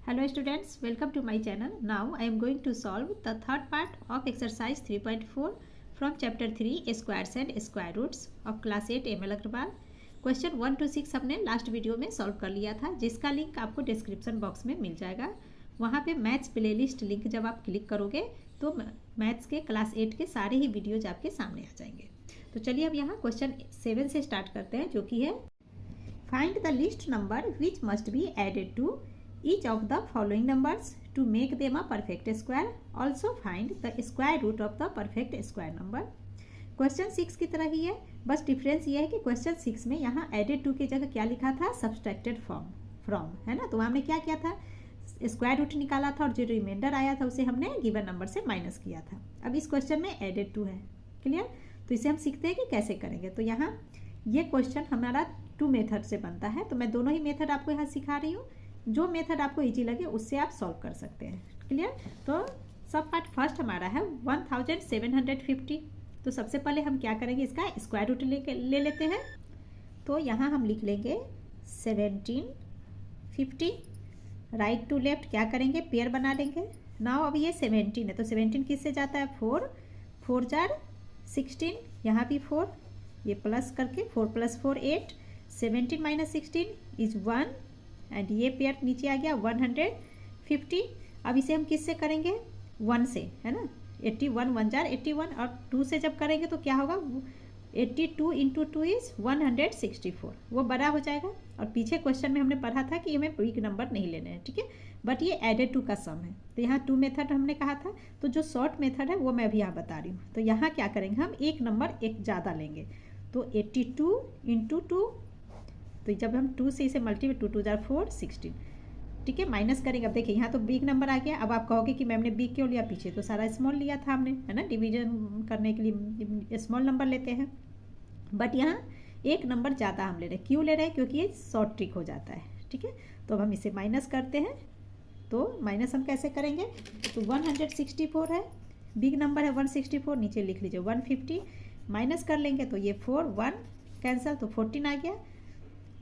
Hello students, welcome to my channel. Now I am going to solve the third part of exercise 3.4 from chapter 3 squares and square roots of class 8 ML Aggarwal. Question 1 to 6 हमने last video में solve कर लिया था, जिसका link आपको description box में मिल जाएगा. वहाँ पे मैथ्स प्लेलिस्ट लिंक जब आप क्लिक करोगे तो मैथ्स के क्लास 8 के सारे ही वीडियोज आपके सामने आ जाएंगे. तो चलिए हम यहाँ क्वेश्चन 7 से स्टार्ट करते हैं, जो कि है find the list number which must be added to each of the following numbers to make them a perfect square. Also find the square root of the perfect square number. Question 6 की तरह ही है, बस difference ये है कि question 6 में यहाँ added to की जगह क्या लिखा था, सब्सट्रैक्टेड फ्रॉम, है ना. तो हमने क्या किया था, स्क्वायर रूट निकाला था और जो रिमाइंडर आया था उसे हमने गिवन नंबर से माइनस किया था. अब इस क्वेश्चन में एडेड टू है. क्लियर. तो इसे हम सीखते हैं कि कैसे करेंगे. तो यहाँ ये क्वेश्चन हमारा 2 मेथड से बनता है, तो मैं दोनों ही मेथड आपको यहाँ सिखा रही हूँ. जो मेथड आपको इजी लगे उससे आप सॉल्व कर सकते हैं. क्लियर. तो सब पार्ट फर्स्ट हमारा है 1750. तो सबसे पहले हम क्या करेंगे, इसका स्क्वायर रूट ले लेते हैं. तो यहाँ हम लिख लेंगे 1750. राइट टू लेफ्ट क्या करेंगे, पेयर बना लेंगे. नाउ अब ये 17 है, तो 17 किससे जाता है, 4 4 4 16. यहाँ भी 4, ये प्लस करके 4 + 4 8. 17 - 16 इज 1 एंड ये पेयर नीचे आ गया 150. अब इसे हम किससे करेंगे, 1 से, है ना. 81 1 जार 81 और 2 से जब करेंगे तो क्या होगा, 82 × 2 इज 164. वो बड़ा हो जाएगा. और पीछे क्वेश्चन में हमने पढ़ा था कि हमें बिग नंबर नहीं लेने हैं, ठीक है. बट ये एडेड टू का सम है, तो यहाँ 2 मेथड हमने कहा था. तो जो शॉर्ट मेथड है वो मैं अभी यहाँ बता रही हूँ. तो यहाँ क्या करेंगे, हम एक नंबर एक ज़्यादा लेंगे. तो 82 × 2, तो जब हम 2 से इसे मल्टीप्लाई 2 2 जार 4 16, ठीक है. माइनस करेंगे. अब देखिए यहाँ तो बिग नंबर आ गया. अब आप कहोगे कि मैम ने बिग क्यों लिया, पीछे तो सारा स्मॉल लिया था हमने, है ना. डिवीजन करने के लिए स्मॉल नंबर लेते हैं, बट यहाँ एक नंबर ज़्यादा हम ले रहे हैं. क्यों ले रहे हैं, क्योंकि ये शॉर्ट ट्रिक हो जाता है, ठीक है. तो अब हम इसे माइनस करते हैं. तो माइनस हम कैसे करेंगे, तो 164 है, बिग नंबर है 164, नीचे लिख लीजिए 150. माइनस कर लेंगे तो ये 4 1 कैंसिल, तो 14 आ गया.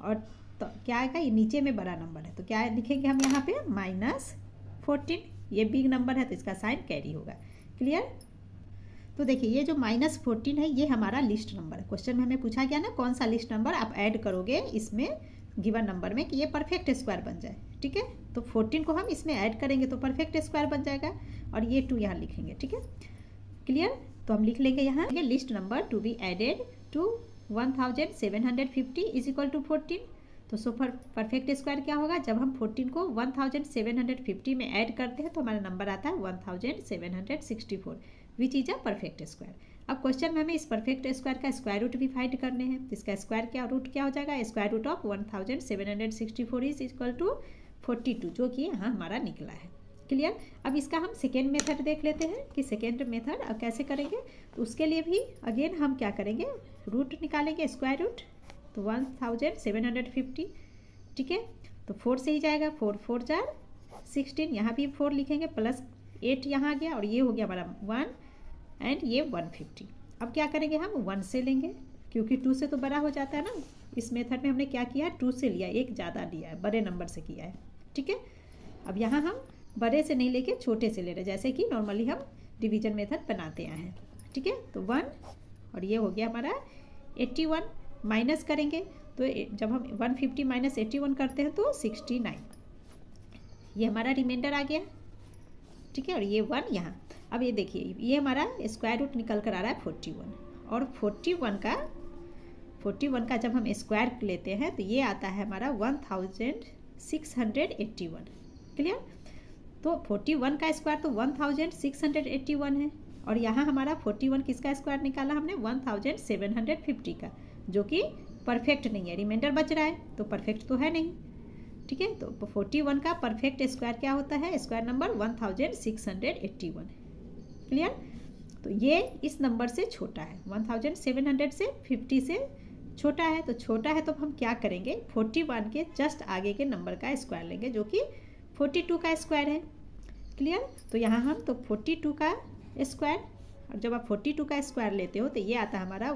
और तो क्या आएगा, ये नीचे में बड़ा नंबर है, तो क्या लिखेंगे हम यहाँ पे -14. ये बिग नंबर है तो इसका साइन कैरी होगा. क्लियर. तो देखिए ये जो -14 है ये हमारा लिस्ट नंबर है. क्वेश्चन में हमें पूछा गया ना कौन सा लिस्ट नंबर आप ऐड करोगे इसमें गिवन नंबर में कि ये परफेक्ट स्क्वायर बन जाए, ठीक है. तो 14 को हम इसमें ऐड करेंगे तो परफेक्ट स्क्वायर बन जाएगा. और ये 2 यहाँ लिखेंगे, ठीक है. क्लियर. तो हम लिख लेंगे यहाँ list number to be added to 1750 is equal to 14. तो सो परफेक्ट स्क्वायर क्या होगा, जब हम 14 को 1750 में ऐड करते हैं तो हमारा नंबर आता है 1764 विच इज अ परफेक्ट स्क्वायर. अब क्वेश्चन में हमें इस परफेक्ट स्क्वायर का स्क्वायर रूट भी फाइंड करने हैं. तो इसका स्क्वायर क्या रूट क्या हो जाएगा, square root of 1764 is equal to 42, जो कि यहाँ हमारा निकला है. क्लियर. अब इसका हम सेकेंड मेथड देख लेते हैं कि सेकेंड मेथड अब कैसे करेंगे. तो उसके लिए भी अगेन हम क्या करेंगे, रूट निकालेंगे, स्क्वायर रूट. तो 1750, ठीक है. तो 4 से ही जाएगा, 4 4 जार 16. यहाँ भी 4 लिखेंगे, प्लस 8 यहाँ आ गया और ये हो गया हमारा 1 एंड ये 150. अब क्या करेंगे, हम 1 से लेंगे क्योंकि 2 से तो बड़ा हो जाता है ना. इस मेथड में हमने क्या किया, 2 से लिया, एक ज़्यादा लिया है, बड़े नंबर से किया है, ठीक है. अब यहाँ हम बड़े से नहीं लेके छोटे से ले रहे, जैसे कि नॉर्मली हम डिवीजन मेथड बनाते आए हैं, ठीक है. तो 1 और ये हो गया हमारा 81. माइनस करेंगे तो जब हम 150 - 81 करते हैं तो 69. ये हमारा रिमाइंडर आ गया, ठीक है. और ये 1 यहाँ. अब ये देखिए ये हमारा स्क्वायर रूट निकल कर आ रहा है 41. और 41 का जब हम स्क्वायर लेते हैं तो ये आता है हमारा 1681. क्लियर. तो 41 का स्क्वायर तो 1681 है. और यहाँ हमारा 41 किसका स्क्वायर निकाला हमने, 1750 का, जो कि परफेक्ट नहीं है. रिमाइंडर बच रहा है तो परफेक्ट तो है नहीं, ठीक है. तो 41 का परफेक्ट स्क्वायर क्या होता है, स्क्वायर नंबर 1681. क्लियर. तो ये इस नंबर से छोटा है, 1750 से छोटा है. तो छोटा है तो हम क्या करेंगे, 41 के जस्ट आगे के नंबर का स्क्वायर लेंगे, जो कि 42 का स्क्वायर है. क्लियर. तो यहाँ हम तो 42 का स्क्वायर, और जब आप 42 का स्क्वायर लेते हो तो ये आता है हमारा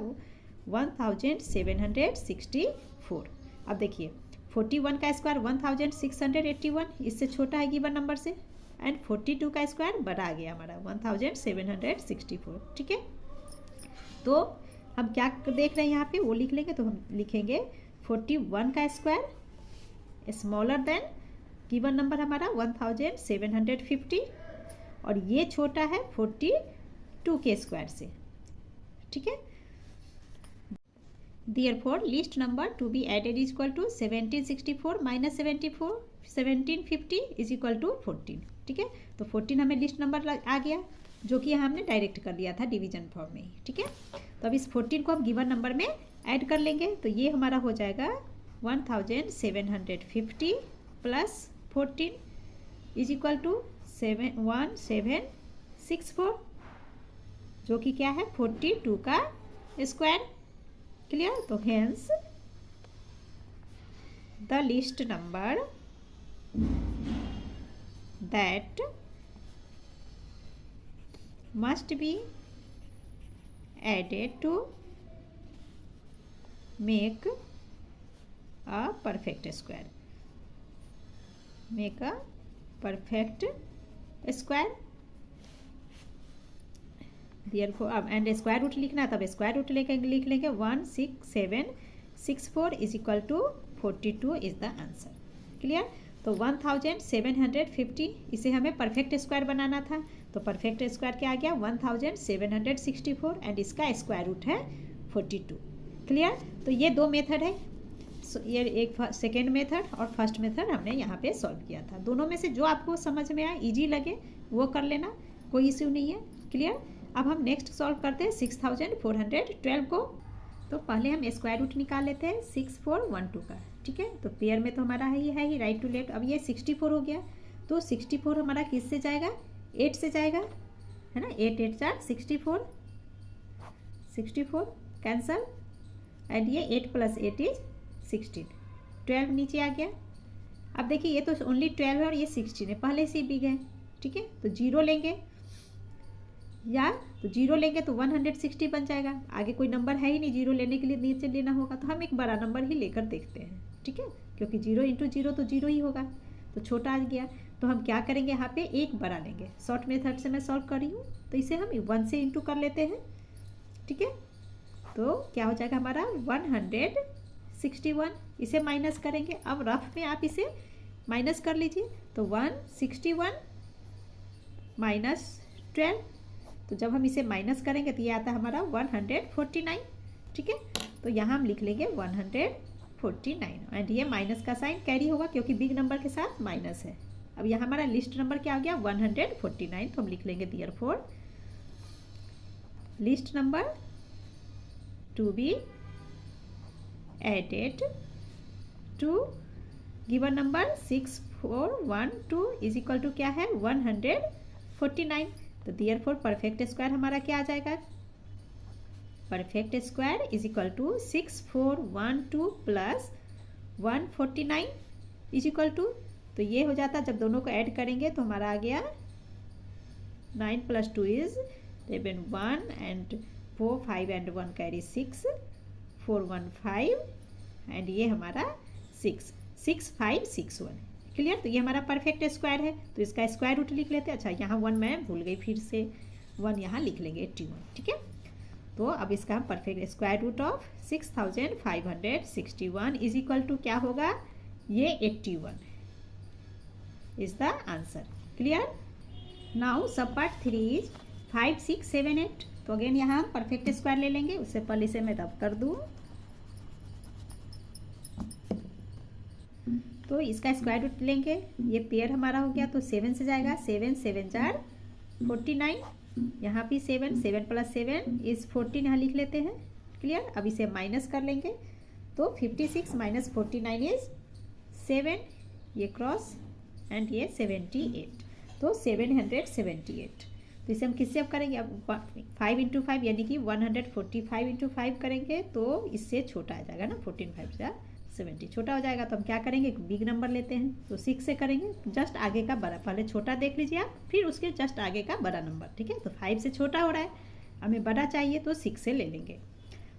1764. अब देखिए 41 का स्क्वायर 1681, इससे छोटा है गिवन नंबर से, एंड 42 का स्क्वायर बड़ा आ गया हमारा 1764, ठीक है। तो हम क्या देख रहे हैं यहाँ पे, वो लिख लेंगे। तो हम लिखेंगे 41 का square smaller than given number हमारा 1750, और ये छोटा है 42 के स्क्वायर से, ठीक है। Therefore, least number to be added is equal to 1764 minus 74, 1750 is equal to 14, ठीक है। तो 14 हमें लिस्ट नंबर आ गया, जो कि हमने डायरेक्ट कर दिया था डिवीजन फॉर्म में ही, ठीक है। तो अब इस 14 को हम गिवन नंबर में ऐड कर लेंगे। तो ये हमारा हो जाएगा 1750 प्लस 14 इज इक्वल टू 1764, जो कि क्या है 42 का स्क्वायर, क्लियर। तो hence the list number that must be added to make a perfect square, make a perfect square। Therefore अब एंड स्क्वायर रूट लिखना है, तब स्क्वायर रूट लेके लिख लेंगे 1764 is equal to 42 is the answer, clear. तो 1750 इसे हमें परफेक्ट स्क्वायर बनाना था, तो परफेक्ट स्क्वायर क्या आ गया 1764, एंड इसका स्क्वायर रूट है 42, क्लियर। तो ये दो मेथड है, ये एक सेकेंड मेथड और फर्स्ट मेथड हमने यहाँ पे सॉल्व किया था। दोनों में से जो आपको समझ में आए, इजी लगे, वो कर लेना, कोई इश्यू नहीं है, क्लियर। अब हम नेक्स्ट सॉल्व करते हैं 6412 को। तो पहले हम स्क्वायर रूट निकाल लेते हैं 6412 का, ठीक है। तो पेयर में तो हमारा है ही राइट टू लेफ्ट। अब ये 64 हो गया, तो 64 हमारा किस से जाएगा 8 से जाएगा, है ना। 8 8 4 64 कैंसल, एंड ये 8 + 8 इज 16, 12 नीचे आ गया। अब देखिए ये तो ओनली 12 है और ये 16 है, पहले से भी गए, ठीक है। तो 0 लेंगे, या तो 0 लेंगे तो 160 बन जाएगा, आगे कोई नंबर है ही नहीं 0 लेने के लिए, नीचे लेना होगा। तो हम एक बड़ा नंबर ही लेकर देखते हैं, ठीक है, क्योंकि 0 × 0 तो 0 ही होगा, तो छोटा आ गया। तो हम क्या करेंगे, यहाँ पे एक बड़ा लेंगे। शॉर्ट मेथड से मैं सॉल्व कर रही हूँ, तो इसे हम 1 से इंटू कर लेते हैं, ठीक है। तो क्या हो जाएगा हमारा 161, इसे माइनस करेंगे। अब रफ में आप इसे माइनस कर लीजिए, तो 161 माइनस 12, तो जब हम इसे माइनस करेंगे तो ये आता है हमारा 149, ठीक है। तो यहाँ हम लिख लेंगे 149, एंड ये माइनस का साइन कैरी होगा क्योंकि बिग नंबर के साथ माइनस है। अब यहाँ हमारा लिस्ट नंबर क्या हो गया 149, तो हम लिख लेंगे therefore list number to be added to given number 6412 is equal to क्या है 149। तो देयरफॉर परफेक्ट स्क्वायर हमारा क्या आ जाएगा, perfect square is equal to 6412 plus 149 is equal to, तो ये हो जाता, जब दोनों को ऐड करेंगे तो हमारा आ गया 9 + 2 is 11, 1 and 4, 5 and 1 carry 6, 415, and ये हमारा 6561, क्लियर। तो ये हमारा परफेक्ट स्क्वायर है, तो इसका स्क्वायर रूट लिख लेते हैं। अच्छा यहाँ 1 मैं भूल गई, फिर से 1 यहाँ लिख लेंगे 81, ठीक है। तो अब इसका हम perfect square root of 6561 is equal to क्या होगा, ये 81 is the answer, clear. Now sub part 3 is 5, 6, 7, 8। तो अगेन यहाँ हम परफेक्ट स्क्वायर ले लेंगे, उससे पहले इसे मैं रब कर दूँ। तो इसका स्क्वायर रूट लेंगे, ये पेयर हमारा हो गया, तो 7 से जाएगा, 7 7 4 49, यहाँ भी 7 7 + 7 इज 14, यहाँ लिख लेते हैं, क्लियर। अब इसे माइनस कर लेंगे, तो 56 - 49 इज 7, ये क्रॉस, एंड ये 78, तो 778। तो इसे हम किससे अब करेंगे, अब 5 × 5 यानी कि 145 × 5 करेंगे, तो इससे छोटा आ जाएगा ना, 14 5 70 छोटा हो जाएगा। तो हम क्या करेंगे, एक बिग नंबर लेते हैं, तो 6 से करेंगे, जस्ट आगे का बड़ा, पहले छोटा देख लीजिए आप, फिर उसके जस्ट आगे का बड़ा नंबर, ठीक है। तो 5 से छोटा हो रहा है, हमें बड़ा चाहिए, तो 6 से ले लेंगे।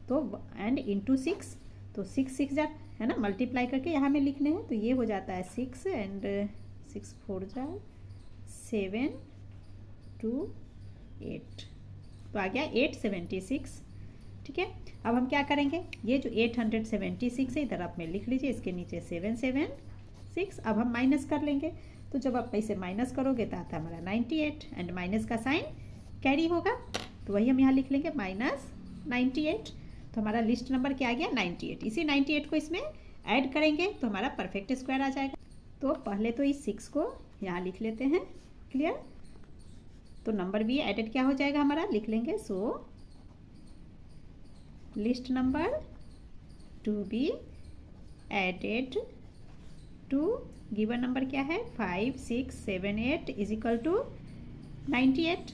तो एंड इंटू 6, तो 6 6 जार है ना, मल्टीप्लाई करके यहाँ में लिखने हैं। तो ये हो जाता है 6 एंड 6 4 जा 7 2 8, तो आ गया 876। ठीक है, अब हम क्या करेंगे, ये जो 876 है इधर आप में लिख लीजिए, इसके नीचे 776। अब हम माइनस कर लेंगे, तो जब आप इसे माइनस करोगे तो आता है हमारा 98 एंड माइनस का साइन कैरी होगा, तो वही हम यहाँ लिख लेंगे -98। तो हमारा लिस्ट नंबर क्या आ गया 98। इसी 98 को इसमें ऐड करेंगे तो हमारा परफेक्ट स्क्वायर आ जाएगा। तो पहले तो इस 6 को यहाँ लिख लेते हैं, क्लियर। तो नंबर भी एडेड क्या हो जाएगा हमारा, लिख लेंगे so least number to be added to given number क्या है 5 6 7 8 is equal to 98।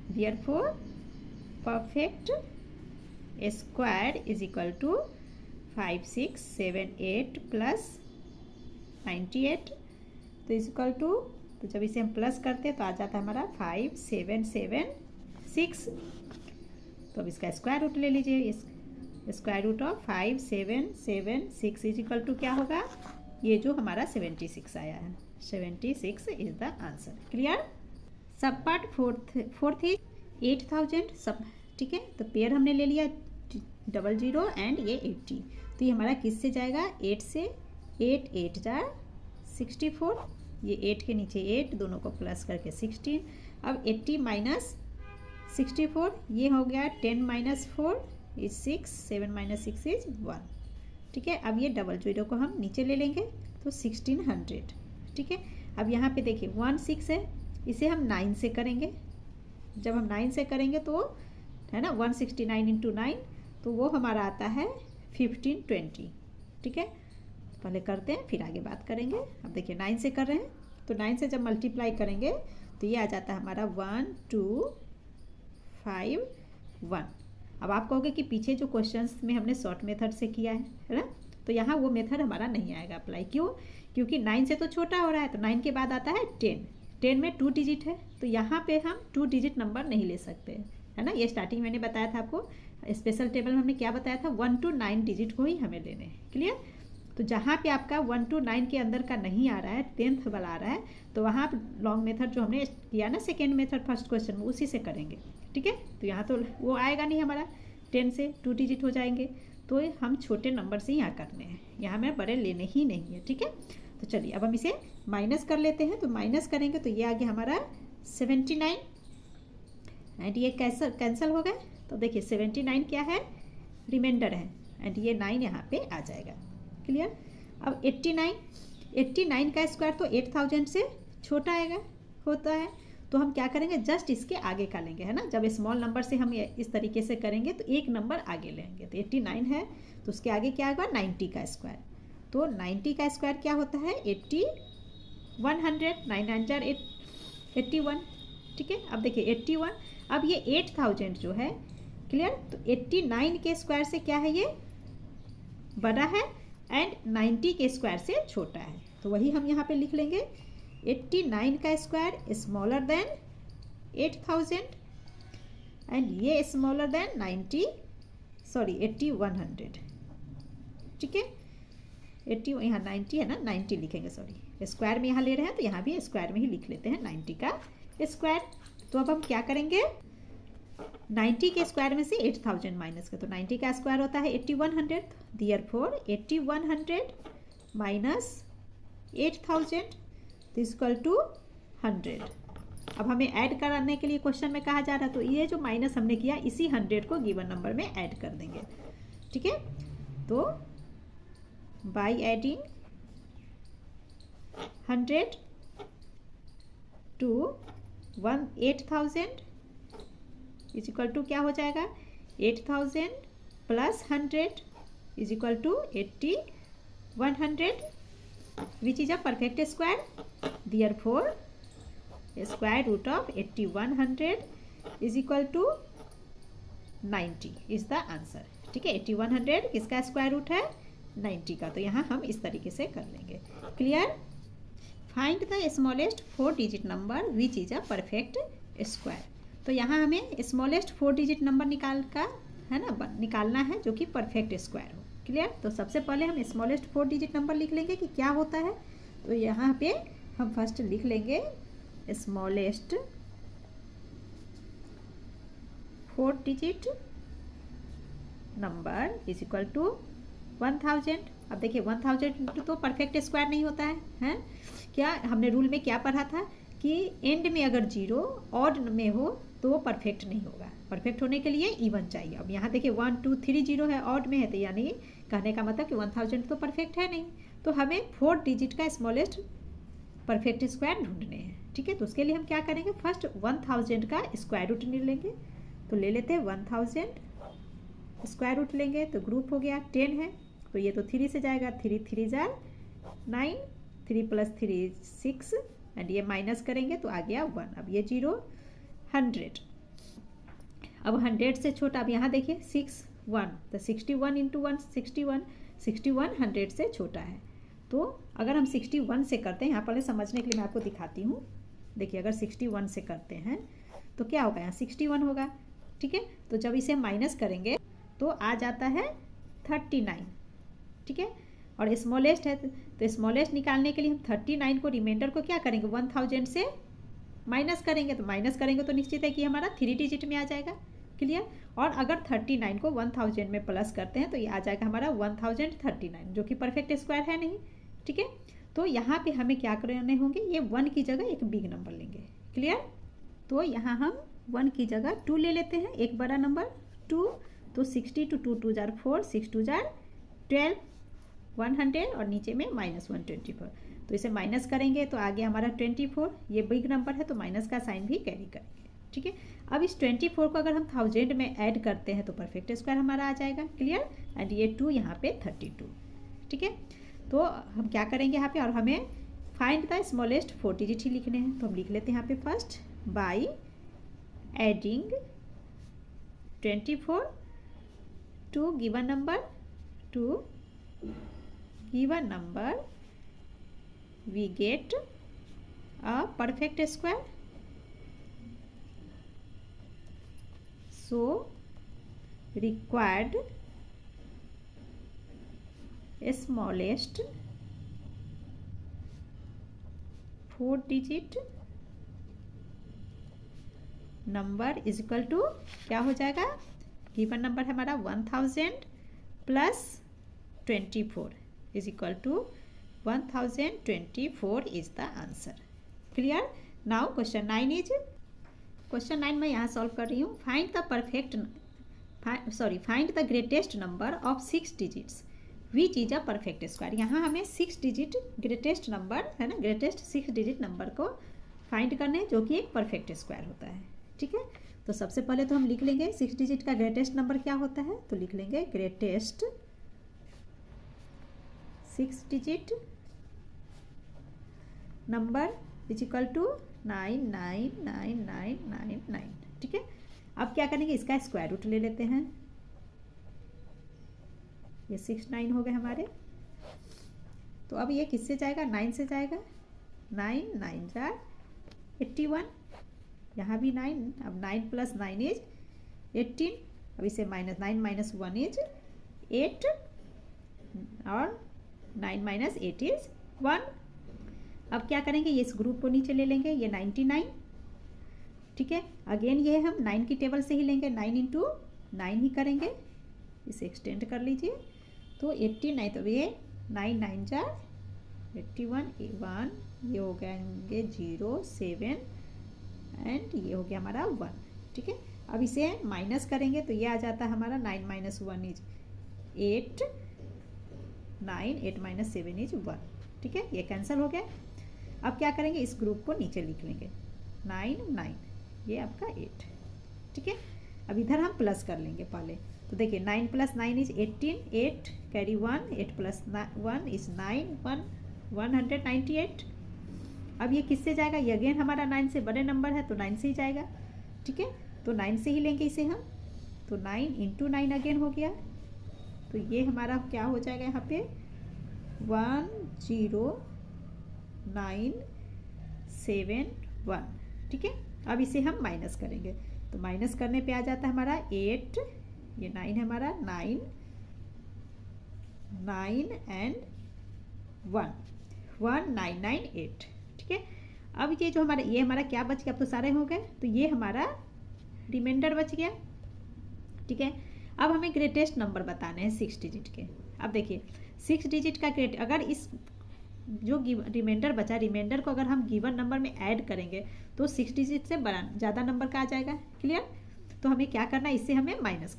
Therefore perfect square is equal to 5 6 7 8 plus 98, तो इज इक्वल टू, तो जब इसे हम प्लस करते हैं तो आ जाता है हमारा 5 7 7 6। तो अब इसका स्क्वायर रूट ले लीजिए, इस square root of 5 7 7 6 is equal to क्या होगा, ये जो हमारा 76 आया है, 76 is the answer. Clear. Sub part fourth is 8000 सब, ठीक है। तो पेयर हमने ले लिया 00 एंड ये 80, तो ये हमारा किससे जाएगा 8 से, 8 8 जा 64, ये 8 के नीचे 8, दोनों को प्लस करके 16। अब 80 माइनस 64, ये हो गया 10 माइनस 4 इज 6, 7 माइनस 6 इज 1। ठीक है, अब ये 00 को हम नीचे ले लेंगे तो 1600। ठीक है, अब यहाँ पे देखिए 1 6 है, इसे हम 9 से करेंगे। जब हम 9 से करेंगे तो है ना 169 इंटू 9, तो वो हमारा आता है 1520। ठीक है, पहले करते हैं फिर आगे बात करेंगे। अब देखिए 9 से कर रहे हैं, तो 9 से जब मल्टीप्लाई करेंगे तो ये आ जाता है हमारा 1 2 5 1। अब आप कहोगे कि पीछे जो क्वेश्चंस में हमने शॉर्ट मेथड से किया है ना, तो यहाँ वो मेथड हमारा नहीं आएगा अप्लाई। क्यों, क्योंकि 9 से तो छोटा हो रहा है, तो 9 के बाद आता है 10, 10 में 2 डिजिट है, तो यहाँ पे हम 2 डिजिट नंबर नहीं ले सकते, है ना। ये स्टार्टिंग मैंने बताया था आपको, स्पेशल टेबल में हमने क्या बताया था, 1 to 9 डिजिट को ही हमें लेने हैं। क्लियर। तो जहाँ पे आपका 1 to 9 के अंदर का नहीं आ रहा है, 10th वाला आ रहा है, तो वहाँ लॉन्ग मेथड जो हमने किया ना सेकेंड मेथड फर्स्ट क्वेश्चन में, उसी से करेंगे। ठीक है, तो यहाँ तो वो आएगा नहीं हमारा, 10 से 2 डिजिट हो जाएंगे, तो हम छोटे नंबर से यहाँ करने हैं, यहाँ में बड़े लेने ही नहीं है। ठीक है, तो चलिए अब हम इसे माइनस कर लेते हैं। तो माइनस करेंगे तो ये आ गया हमारा 79 एंड ये कैंसिल हो गए। तो देखिए 79 क्या है, रिमाइंडर है, एंड ये 9 यहाँ पे आ जाएगा। क्लियर। अब 89 का स्क्वायर तो 8000 से छोटा आएगा होता है, तो हम क्या करेंगे, जस्ट इसके आगे का लेंगे, है ना। जब स्मॉल नंबर से हम इस तरीके से करेंगे तो एक नंबर आगे लेंगे, तो 89 है तो उसके आगे क्या होगा 90 का स्क्वायर। तो 90 का स्क्वायर क्या होता है 80 100, 9 81। ठीक है, अब देखिए 81, अब ये 8000 जो है, क्लियर, तो 89 के स्क्वायर से क्या है, ये बड़ा है एंड 90 के स्क्वायर से छोटा है, तो वही हम यहाँ पे लिख लेंगे 89 का स्क्वायर स्मॉलर देन 8000 एंड ये स्मॉलर देन 8100। ठीक है, 80 यहाँ 90 है ना, 90 लिखेंगे, सॉरी स्क्वायर में यहाँ ले रहे हैं तो यहाँ भी स्क्वायर में ही लिख लेते हैं 90 का स्क्वायर। तो अब हम क्या करेंगे, 90 के स्क्वायर में से 8000 माइनस कर, तो 90 का स्क्वायर होता है 8100, therefore 8100 minus 8000 is equal to 100। अब हमें ऐड कराने के लिए क्वेश्चन में कहा जा रहा है, तो ये जो माइनस हमने किया इसी 100 को गिवन नंबर में ऐड कर देंगे। ठीक है, तो by adding 100 to 8000 is equal to क्या हो जाएगा 8000 plus 100 is equal to 8100 which is a perfect square. Therefore square root of 8100 is equal to 90 is the answer. ठीक है, 8100 किसका स्क्वायर रूट है 90 का, तो यहाँ हम इस तरीके से कर लेंगे। Clear. Find the smallest 4 digit number which is a perfect square. तो यहाँ हमें स्मॉलेस्ट 4 डिजिट नंबर निकालना है जो कि परफेक्ट स्क्वायर हो। क्लियर। तो सबसे पहले हम स्मॉलेस्ट 4 डिजिट नंबर लिख लेंगे कि क्या होता है। तो यहाँ पे हम फर्स्ट लिख लेंगे smallest 4 digit number is equal to 1000। अब देखिए 1000 तो परफेक्ट स्क्वायर नहीं होता है क्या हमने रूल में क्या पढ़ा था कि एंड में अगर 0 ऑड में हो तो वो परफेक्ट नहीं होगा। परफेक्ट होने के लिए इवन चाहिए। अब यहाँ देखिए 1 2 3 0 है, ऑड में है, तो यानी कहने का मतलब कि 1000 तो परफेक्ट है नहीं। तो हमें 4 डिजिट का स्मॉलेस्ट परफेक्ट स्क्वायर ढूंढने हैं। ठीक है, तो उसके लिए हम क्या करेंगे, फर्स्ट 1000 का स्क्वायर रूट ले लेंगे। तो ले लेते हैं 1000 स्क्वायर रूट लेंगे, तो ग्रुप हो गया 10 है, तो ये तो 3 से जाएगा, 3 3 जार 9, 3 + 3 6 एंड ये माइनस करेंगे तो आ गया 1। अब ये 0 100। अब 100 से छोटा, अब यहाँ देखिए 6 1, तो 61 × 1 61, 61 100 से छोटा है। तो अगर हम 61 से करते हैं, यहाँ पहले समझने के लिए मैं आपको दिखाती हूँ। देखिए अगर 61 से करते हैं तो क्या होगा, यहाँ 61 होगा। ठीक है, तो जब इसे माइनस करेंगे तो आ जाता है 39। ठीक है, और स्मॉलेस्ट है तो स्मॉलेस्ट निकालने के लिए हम 39 को रिमाइंडर को क्या करेंगे, 1000 से माइनस करेंगे। तो माइनस करेंगे तो निश्चित है कि हमारा 3 डिजिट में आ जाएगा। क्लियर। और अगर 39 को 1000 में प्लस करते हैं तो ये आ जाएगा हमारा 1039, जो कि परफेक्ट स्क्वायर है नहीं। ठीक है, तो यहाँ पे हमें क्या करने होंगे, ये 1 की जगह एक बिग नंबर लेंगे। क्लियर। तो यहाँ हम 1 की जगह 2 ले लेते हैं, एक बड़ा नंबर 2। तो 60 × 2 2 जार 4, 6 2 जार 12, 100 और नीचे में -124। तो इसे माइनस करेंगे तो आगे हमारा 24, ये बिग नंबर है तो माइनस का साइन भी कैरी करेंगे। ठीक है, अब इस 24 को अगर हम 1000 में ऐड करते हैं तो परफेक्ट स्क्वायर हमारा आ जाएगा। क्लियर। एंड ये 2 यहाँ पे 32। ठीक है, तो हम क्या करेंगे यहाँ पे, और हमें फाइंड द स्मॉलेस्ट 4 डिजिट ही लिखने हैं। तो हम लिख लेते हैं यहाँ पे first by adding 24 to given number we get a perfect square. So required smallest 4 digit number is equal to क्या हो जाएगा, गिवन नंबर है हमारा 1000 + 24 is equal to 1024 is the answer. Clear. Now question 9 मैं यहाँ सॉल्व कर रही हूँ। Find the greatest number of 6 digits which is a perfect square. यहाँ हमें 6 डिजिट ग्रेटेस्ट नंबर है ना, ग्रेटेस्ट 6 डिजिट नंबर को फाइंड करने जो कि एक परफेक्ट स्क्वायर होता है। ठीक है, तो सबसे पहले तो हम लिख लेंगे 6 डिजिट का ग्रेटेस्ट नंबर क्या होता है। तो लिख लेंगे greatest 6 digit number is equal to 9999999। ठीक है, अब क्या करेंगे, इसका स्क्वायर रूट ले लेते हैं। ये 69 हो गए हमारे। तो अब ये किससे जाएगा, 9 से जाएगा। 9 9 जार 81, यहाँ भी 9। अब 9 + 9 इज 18। अब इसे -9 - 1 इज 8 और 9 - 8 इज 1। अब क्या करेंगे, ये इस ग्रुप को नीचे ले लेंगे, ये 99। ठीक है, अगेन ये हम 9 की टेबल से ही लेंगे, 9 × 9 ही करेंगे, इसे एक्सटेंड कर लीजिए। तो 89, तो ये 9 9 जार 81 1, ये हो गएंगे 0 7 एंड ये हो गया हमारा 1। ठीक है, अब इसे माइनस करेंगे तो ये आ जाता है हमारा 9 - 1 इज 8, 9 8 - 7 इज 1। ठीक है, ये कैंसिल हो गया। अब क्या करेंगे, इस ग्रुप को नीचे लिख लेंगे, 9 9, ये आपका 8। ठीक है, अब इधर हम प्लस कर लेंगे पहले। तो देखिए 9 + 9 इज 18, 8 कैरी 1, 8 + 1 इज 9, 198। अब ये किससे जाएगा, ये अगेन हमारा 9 से बड़े नंबर है तो 9 से ही जाएगा। ठीक है, तो 9 से ही लेंगे इसे हम। तो 9 × 9 अगेन हो गया। तो ये हमारा क्या हो जाएगा यहाँ पे 10971। ठीक है, अब इसे हम माइनस करेंगे तो माइनस करने पे आ जाता है हमारा 8, ये 9 है हमारा 9 9 and 1, 1998। ठीक है, अब ये जो हमारा ये हमारा क्या बच गया, अब तो सारे हो गए, तो ये हमारा रिमाइंडर बच गया। ठीक है, अब हमें ग्रेटेस्ट नंबर बताने हैं 6 डिजिट के। अब देखिए 6 डिजिट का ग्रेट, अगर इस जो रिमाइंडर बचा, रिमाइंडर को अगर हम गिवन नंबर में ऐड करेंगे तो 6 डिजिट से बड़ा ज़्यादा नंबर का आ जाएगा। क्लियर, तो हमें क्या करना है, इससे हमें माइनस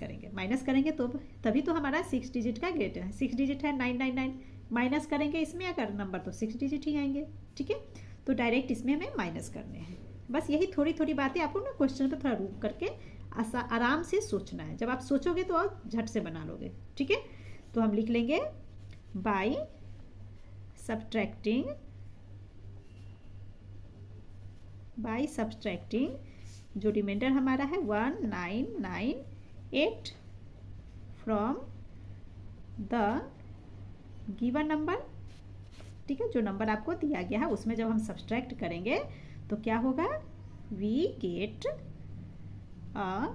करेंगे तो तभी तो हमारा 6 डिजिट का ग्रेट है। 6 डिजिट है 999, माइनस करेंगे इसमें अगर नंबर तो 6 डिजिट ही आएंगे। ठीक है, तो डायरेक्ट इसमें हमें माइनस करने हैं। बस यही थोड़ी थोड़ी बातें आपको ना क्वेश्चन पर थोड़ा रुक करके आराम से सोचना है। जब आप सोचोगे तो आप झट से बना लोगे। ठीक है, तो हम लिख लेंगे बाय सब्ट्रैक्टिंग जो रिमाइंडर हमारा है 1998 फ्रॉम द गिवन नंबर। ठीक है, जो नंबर आपको दिया गया है उसमें जब हम सब्ट्रैक्ट करेंगे तो क्या होगा, we get a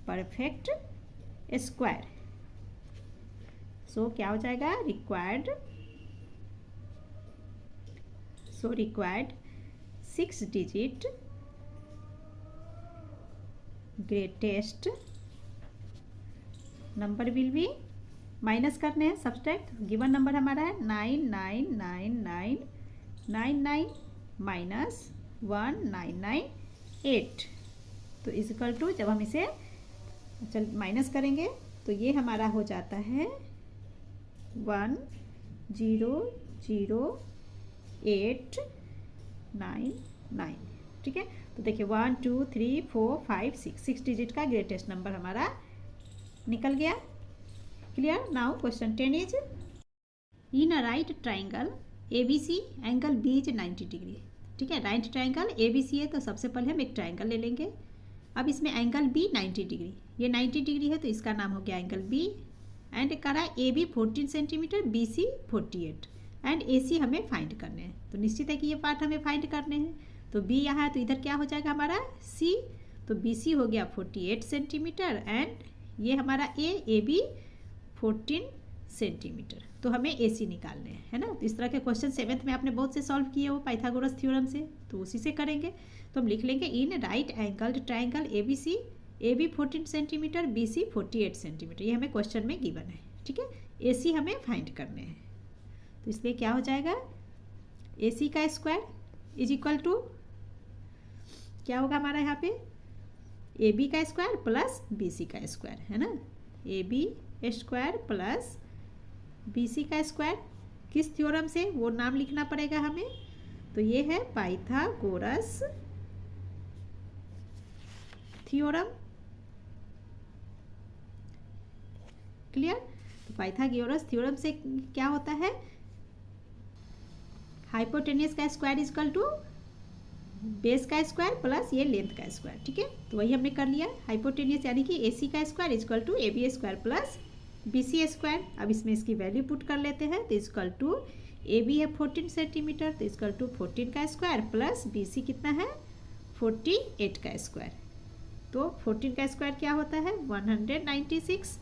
perfect square. So क्या हो जाएगा, required 6 digit greatest number will be, minus करने हैं सब्ट्रैक्ट, गिवन नंबर हमारा है 999999 माइनस 1998। तो इक्वल टू जब हम इसे माइनस करेंगे तो ये हमारा हो जाता है 100899। ठीक है, तो देखिए 1 2 3 4 5 6 डिजिट का ग्रेटेस्ट नंबर हमारा निकल गया। Clear, now question 10 is in a right triangle ABC angle B is 90 degree. ठीक है, राइट ट्राइंगल ABC है तो सबसे पहले हम एक ट्राइंगल ले लेंगे। अब इसमें एंगल B 90 डिग्री, ये 90 डिग्री है तो इसका नाम हो गया एंगल B। एंड करा AB 14 centimetre, BC 48 and AC हमें फाइंड करने हैं। तो निश्चित है कि ये पार्ट हमें फाइंड करने हैं। तो B यहाँ है तो इधर क्या हो जाएगा हमारा C, तो BC हो गया 48 सेंटीमीटर एंड ये हमारा AB 14 सेंटीमीटर। तो हमें AC निकालने हैं, है ना। तो इस तरह के क्वेश्चन 7th में आपने बहुत से सॉल्व किए हो पाइथागोरस थ्योरम से, तो उसी से करेंगे। तो हम लिख लेंगे in right angled triangle ABC, AB 14 centimetre, BC 48 centimetre, ये हमें क्वेश्चन में गिवन है। ठीक है, AC हमें फाइंड करने हैं, तो इसलिए क्या हो जाएगा, AC का स्क्वायर इज इक्वल टू क्या होगा हमारा यहाँ पे, AB का स्क्वायर प्लस BC का स्क्वायर, है ना। AB स्क्वायर प्लस BC का स्क्वायर, किस थ्योरम से, वो नाम लिखना पड़ेगा हमें। तो ये है पाइथागोरस थ्योरम। क्लियर, तो पाइथागोरस थ्योरम से क्या होता है, हाइपोटेन्यूस का square is equal to base का स्क्वायर प्लस ये लेंथ का स्क्वायर। ठीक है, तो वही हमने कर लिया, हाइपोटेन्यूस यानी कि AC का square is equal to AB square plus BC square. अब इसमें इसकी वैल्यू पुट कर लेते हैं, तो इक्वल टू AB है 14 सेंटीमीटर, तो इक्वल टू 14 का स्क्वायर प्लस BC कितना है 48 का स्क्वायर। तो 14 का स्क्वायर क्या होता है 196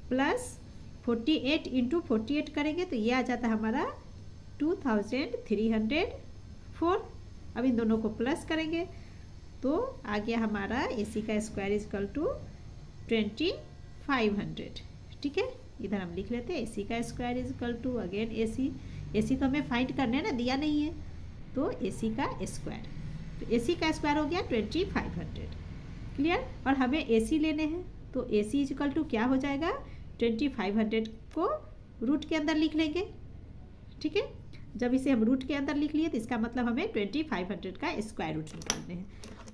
प्लस 48 इंटू 48 करेंगे तो ये आ जाता है हमारा 2304। अब इन दोनों को प्लस करेंगे तो आ गया हमारा AC का स्क्वायर इज इक्वल टू 2500। ठीक है, इधर हम लिख लेते हैं AC का square is equal to again AC तो हमें फाइंड करने ना दिया नहीं है, तो AC का स्क्वायर, तो AC का स्क्वायर हो गया 2500। क्लियर, और हमें AC लेने हैं तो AC इज इक्वल टू क्या हो जाएगा 2500 को रूट के अंदर लिख लेंगे। ठीक है, जब इसे हम रूट के अंदर लिख लिए तो इसका मतलब हमें 2500 का स्क्वायर रूट निकालने हैं।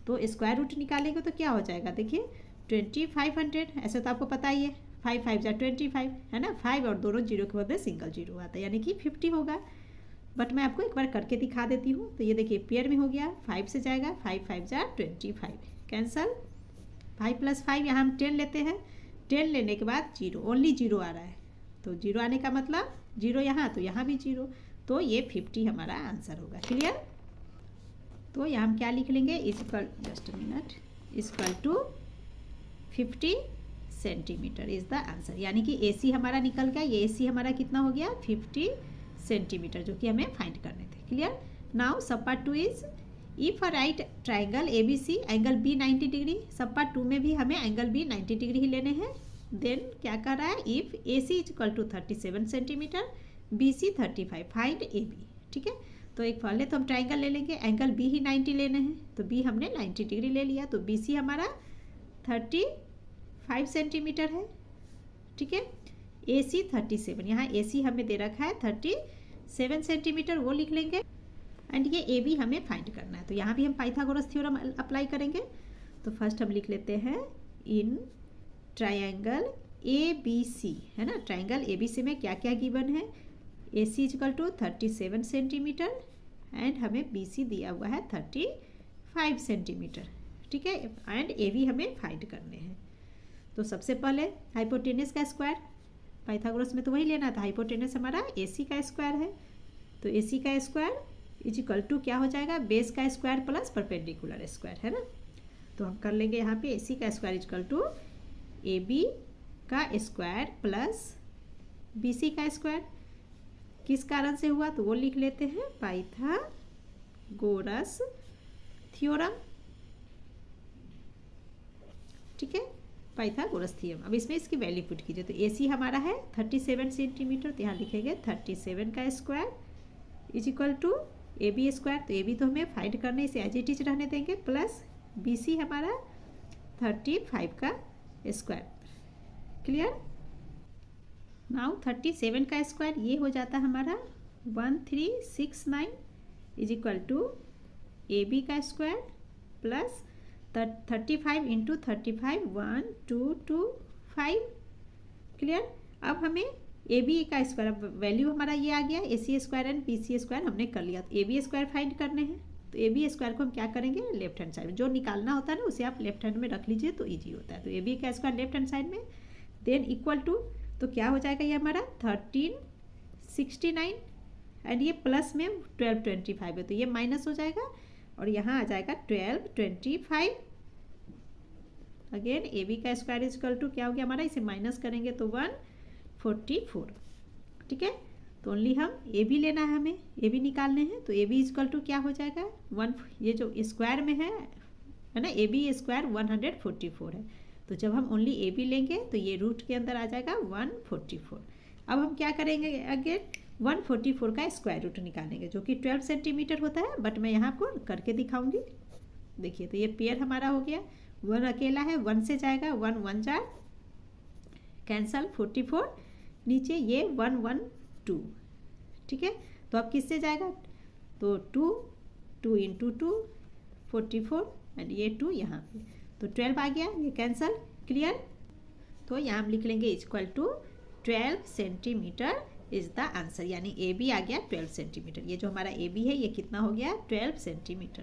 तो स्क्वायर रूट निकालेंगे तो क्या हो जाएगा, देखिए 2500, ऐसे तो आपको पता ही है 5 5 जा 25 है ना, 5 और दोनों जीरो के बदले सिंगल जीरो आता है यानी कि 50 होगा। बट मैं आपको एक बार करके दिखा देती हूँ। तो ये देखिए पेयर में हो गया, 5 से जाएगा 5 5 जा 25 कैंसल, 5 प्लस 5 यहाँ हम 10 लेते हैं, 10 लेने के बाद जीरो, ओनली जीरो आ रहा है, तो जीरो आने का मतलब जीरो यहाँ तो यहाँ भी जीरो, तो ये 50 हमारा आंसर होगा। क्लियर, तो यहाँ हम क्या लिख लेंगे equal, just a minute, equal to 50 centimetre is the answer. यानी कि AC हमारा निकल गया, ये AC हमारा कितना हो गया 50 सेंटीमीटर, जो कि हमें फाइंड करने थे। Clear. Now sub part 2 is if a right triangle ABC angle B 90 degree. सब पार्ट 2 में भी हमें एंगल B 90 डिग्री ही लेने हैं। देन क्या कर रहा है, if AC is equal to 37 centimetre, BC 35, find AB। ठीक है, तो एक पहले तो हम ट्राइंगल ले लेंगे, एंगल B ही 90 लेने हैं, तो B हमने 90 डिग्री ले लिया, तो BC हमारा 35 सेंटीमीटर है। ठीक है, AC 37, यहाँ AC हमें दे रखा है 37 सेंटीमीटर, वो लिख लेंगे। एंड ये AB हमें फाइंड करना है, तो यहाँ भी हम पाइथागोरस थ्योरम अप्लाई करेंगे। तो फर्स्ट हम लिख लेते हैं इन ट्राइंगल ABC, है ना, ट्राइंगल ABC में क्या क्या गिवन है, AC equal to 37 centimetre and हमें BC दिया हुआ है 35 सेंटीमीटर। ठीक है, एंड AB हमें फाइंड करने हैं। तो सबसे पहले हाइपोटेनस का स्क्वायर, पाइथागोरस में तो वही लेना था, हाइपोटेनस हमारा AC का स्क्वायर है, तो AC का स्क्वायर इज इक्वल टू क्या हो जाएगा, बेस का स्क्वायर प्लस परपेंडिकुलर स्क्वायर, है ना। तो हम कर लेंगे यहाँ पे AC का square is equal to AB का स्क्वायर प्लस BC का स्क्वायर। किस कारण से हुआ तो वो लिख लेते हैं, पाइथागोरस थ्योरम। ठीक है, पाइथागोरस थ्योरम। अब इसमें इसकी वैल्यू पुट कीजिए, तो AC हमारा है 37 सेंटीमीटर, तो यहाँ लिखेंगे 37 का square is equal to AB square, तो AB तो हमें फाइंड करने, इसे एज इट इज रहने देंगे, प्लस BC हमारा 35 का स्क्वायर। क्लियर। नाउ 37 का स्क्वायर ये हो जाता है हमारा 1369 इज इक्वल टू AB का स्क्वायर प्लस 35 इंटू 35 1225। क्लियर। अब हमें AB का स्क्वायर, अब वैल्यू हमारा ये आ गया, AC square and BC square हमने कर लिया, तो AB स्क्वायर फाइंड करने हैं। तो AB स्क्वायर को हम क्या करेंगे, लेफ्ट हैंड साइड में जो निकालना होता है ना उसे आप लेफ्ट हैंड में रख लीजिए तो ईजी होता है। तो AB का स्क्वायर लेफ्ट हैंड साइड में, देन इक्वल टू, तो क्या हो जाएगा ये हमारा 1369 एंड ये प्लस में 1225 है, तो ये माइनस हो जाएगा और यहाँ आ जाएगा 1225। अगेन AB का स्क्वायर इज इक्वल टू क्या हो गया हमारा, इसे माइनस करेंगे तो 144। ठीक है, तो ओनली हम AB लेना है, हमें AB निकालने हैं, तो AB इज इक्वल टू क्या हो जाएगा 1, ये जो स्क्वायर में है ना, AB स्क्वायर 144 है, तो जब हम ओनली AB लेंगे तो ये रूट के अंदर आ जाएगा 144। अब हम क्या करेंगे, अगेन 144 का स्क्वायर रूट निकालेंगे, जो कि 12 सेंटीमीटर होता है, बट मैं यहाँ आपको करके दिखाऊंगी। देखिए, तो ये पेयर हमारा हो गया, 1 अकेला है, 1 से जाएगा, 1 1 जा कैंसल, 44 नीचे, ये 112। ठीक है, तो अब किससे जाएगा, तो 2 इंटू 2 44 एंड ये 2 यहाँ पे, तो 12 आ गया, ये कैंसल। क्लियर। तो यहाँ हम लिख लेंगे equal to 12 centimetre is the answer, यानी AB आ गया 12 सेंटीमीटर। ये जो हमारा AB है ये कितना हो गया 12 सेंटीमीटर।